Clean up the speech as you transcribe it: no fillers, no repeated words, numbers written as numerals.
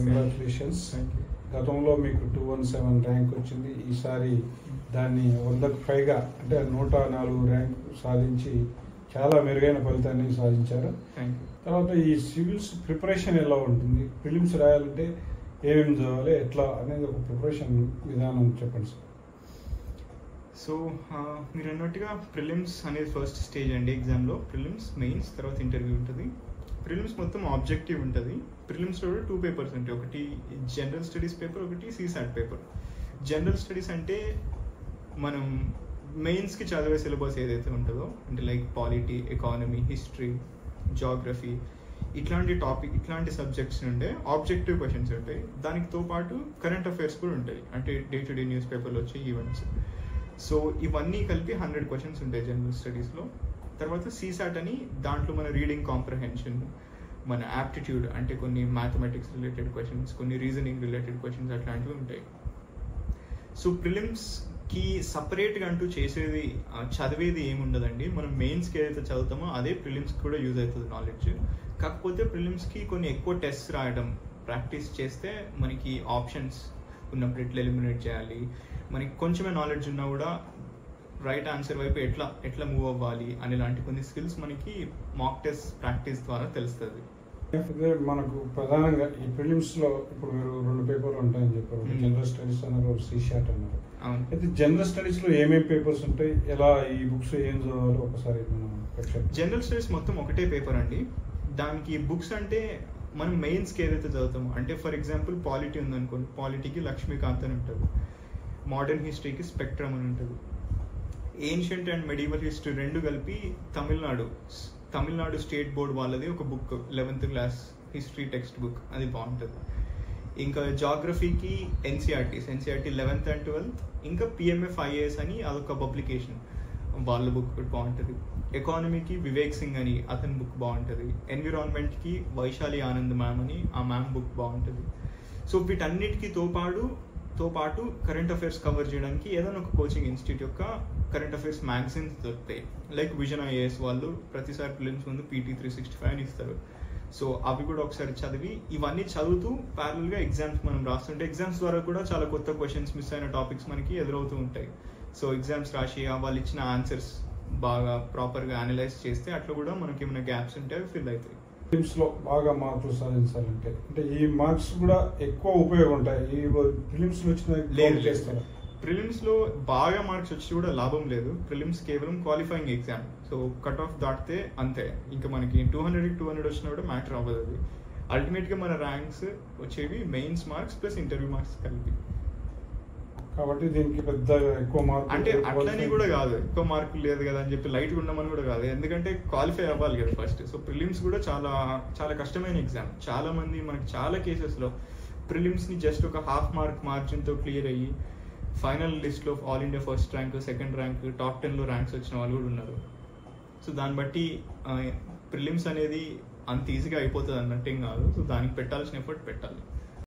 Congratulations. గతంలో మీకు 217 rank వచ్చింది. ఈసారి దాన్ని 100కు పైగా అంటే 104 ర్యాంక్ సాధించి చాలా మెరుగైన ఫలితాన్ని సాధించారు. తర్వాత ఈ సివిల్స్ ప్రిపరేషన్ ఎలా ఉంటుంది? ప్రిలిమ్స్ రాయాలంటే ఏమేమి చదవాలి, ఎట్లా అనేది ఒక ప్రిపరేషన్ విధానం చెప్పండి సార్. సో మీరు అన్నట్టుగా ప్రిలిమ్స్ అనేది ఫస్ట్ స్టేజ్ అండి ఎగ్జామ్లో. ప్రిలిమ్స్, మెయిన్స్, తర్వాత ఇంటర్వ్యూ ఉంటుంది. ప్రిలిమ్స్ మొత్తం ఆబ్జెక్టివ్ ఉంటుంది. ప్రిలిమ్స్లో కూడా 2 పేపర్స్ ఉంటాయి. ఒకటి జనరల్ స్టడీస్ పేపర్, ఒకటి సీసాట్ పేపర్. జనరల్ స్టడీస్ అంటే మనం మెయిన్స్కి చదివే సిలబస్ ఏదైతే ఉంటుందో, అంటే like polity, economy, history, geography, ఇట్లాంటి సబ్జెక్ట్స్ నుండే ఆబ్జెక్టివ్ క్వశ్చన్స్ ఉంటాయి. దానితో పాటు కరెంట్ అఫైర్స్ కూడా ఉంటాయి, అంటే డే టు డే న్యూస్ పేపర్లో వచ్చే ఈవెంట్స్. సో ఇవన్నీ కలిపి 100 క్వశ్చన్స్ ఉంటాయి జనరల్ స్టడీస్లో. తర్వాత సీసాట్ అని, దాంట్లో మన రీడింగ్ కాంప్రహెన్షన్, మన యాప్టిట్యూడ్ అంటే కొన్ని మ్యాథమెటిక్స్ రిలేటెడ్ క్వశ్చన్స్, కొన్ని రీజనింగ్ రిలేటెడ్ క్వశ్చన్స్ అట్లాంటివి ఉంటాయి. సో ప్రిలిమ్స్కి సపరేట్గా అంటూ చేసేది చదివేది ఏముండదండి. మనం మెయిన్స్కి ఏదైతే చదువుతామో అదే ప్రిలిమ్స్కి కూడా యూజ్ అవుతుంది నాలెడ్జ్. కాకపోతే ప్రిలిమ్స్కి కొన్ని ఎక్కువ టెస్ట్స్ రాయడం, ప్రాక్టీస్ చేస్తే మనకి ఆప్షన్స్ ఉన్నప్పుడు ఎట్లా ఎలిమినేట్ చేయాలి, మనకి కొంచెమే నాలెడ్జ్ ఉన్నా కూడా రైట్ ఆన్సర్ వైపు ఎట్లా మూవ్ అవ్వాలి అనేలాంటి కొన్ని స్కిల్స్ మనకి మాక్ టెస్ట్ ప్రాక్టీస్ ద్వారా తెలుస్తుంది. మనకు ప్రధానంగా ఈ ప్రిలిమ్స్ లో ఇప్పుడు మీరు 2 పేపర్లు ఉంటాయని చెప్పారు. జనరల్ స్టడీస్ అన్నారు, సీసాట్ అన్నారు. అయితే జనరల్ స్టడీస్ లో ఏమేమి పేపర్స్ ఉంటాయి, ఎలా ఈ బుక్స్ ఏం చదవాలి ఒకసారి జనరల్ స్టడీస్ మొత్తం ఒకటే పేపర్ అండి. దానికి బుక్స్ అంటే మనం మెయిన్స్కి ఏదైతే చదువుతామో, అంటే ఫర్ ఎగ్జాంపుల్ పాలిటీ ఉందనుకోండి, పాలిటీకి లక్ష్మీకాంత్ అని ఉంటుంది. మోడర్న్ హిస్టరీకి స్పెక్ట్రమ్ అని ఉంటుంది. ఏన్షియంట్ అండ్ మెడివల్ హిస్టరీ రెండు కలిపి తమిళనాడు స్టేట్ బోర్డ్ వాళ్ళది ఒక book, 11th class history text book, అది బాగుంటుంది. ఇంకా జాగ్రఫీకి ఎన్సీఆర్టీ 11th and 12th, ఇంకా PMF IAS అని అదొక పబ్లికేషన్, వాళ్ళ బుక్ బాగుంటుంది. ఎకానమీకి వివేక్ సింగ్ అని అతని బుక్ బాగుంటుంది. ఎన్విరాన్మెంట్కి వైశాలి ఆనంద్ మ్యామ్ అని ఆ మ్యామ్ బుక్ బాగుంటుంది. సో వీటన్నిటితో పాటు కరెంట్ అఫైర్స్ కవర్ చేయడానికి ఏదైనా ఒక కోచింగ్ ఇన్స్టిట్యూట్ యొక్క కరెంట్ అఫైర్స్ మ్యాగజైన్స్ దొరుకుతాయి. లైక్ విజన్ IAS వాళ్ళు ప్రతిసారి ప్రిలిమ్స్ ముందు PT 365 అని ఇస్తారు. సో అవి కూడా ఒకసారి చదివి, ఇవన్నీ చదువుతూ ప్యారల్గా ఎగ్జామ్స్ మనం రాస్తుంటే ఎగ్జామ్స్ ద్వారా కూడా చాలా కొత్త క్వశ్చన్స్, మిస్ అయిన టాపిక్స్ మనకి ఎదురవుతూ ఉంటాయి. సో ఎగ్జామ్స్ రాసి వాళ్ళు ఇచ్చిన ఆన్సర్స్ బాగా ప్రాపర్గా అనలైజ్ చేస్తే అట్లా కూడా మనకి ఏమైనా గ్యాప్స్ ఉంటే అవి ఫిల్ అవుతాయి. ప్రిలిమ్స్ లో బాగా మార్కులు సాధించాలంటే అంటే ఈ మార్క్స్ కూడా ఎక్కువ ఉపయోగం ఉంటాయి. ఈ ప్రిలిమ్స్ లో వచ్చిన ప్రిలిమ్స్ లో బాగా మార్క్స్ వచ్చి కూడా లాభం లేదు. ప్రిలిమ్స్ కేవలం qualifying exam. So cut off దాటితే అంతే, ఇంకా మనకి 200 వచ్చినా కూడా మ్యాటర్ అవ్వదు. అది అల్టిమేట్ గా మన ర్యాంక్స్ వచ్చేవి mains marks plus interview marks కలిపి. కాబట్టి దీనికి పెద్ద ఎక్కువ మార్కులు అంటే అట్లని కూడా కాదు, ఎక్కువ మార్కులు లేదు కదా అని చెప్పి లైట్గా ఉండమని కూడా కాదు, ఎందుకంటే క్వాలిఫై అవ్వాలి కదా ఫస్ట్. సో ప్రిలిమ్స్ కూడా చాలా చాలా కష్టమైన ఎగ్జామ్. చాలా మంది మనకి చాలా కేసెస్లో ప్రిలిమ్స్ని జస్ట్ ఒక ½ మార్క్ మార్జిన్తో క్లియర్ అయ్యి ఫైనల్ లిస్ట్లో all India first rank, second rank, top 10లో ర్యాంక్స్ వచ్చిన వాళ్ళు కూడా ఉన్నారు. సో దాన్ని బట్టి ప్రిలిమ్స్ అనేది అంత ఈజీగా అయిపోతుంది అన్నట్టేం కాదు. సో దానికి పెట్టాల్సిన ఎఫర్ట్ పెట్టాలి.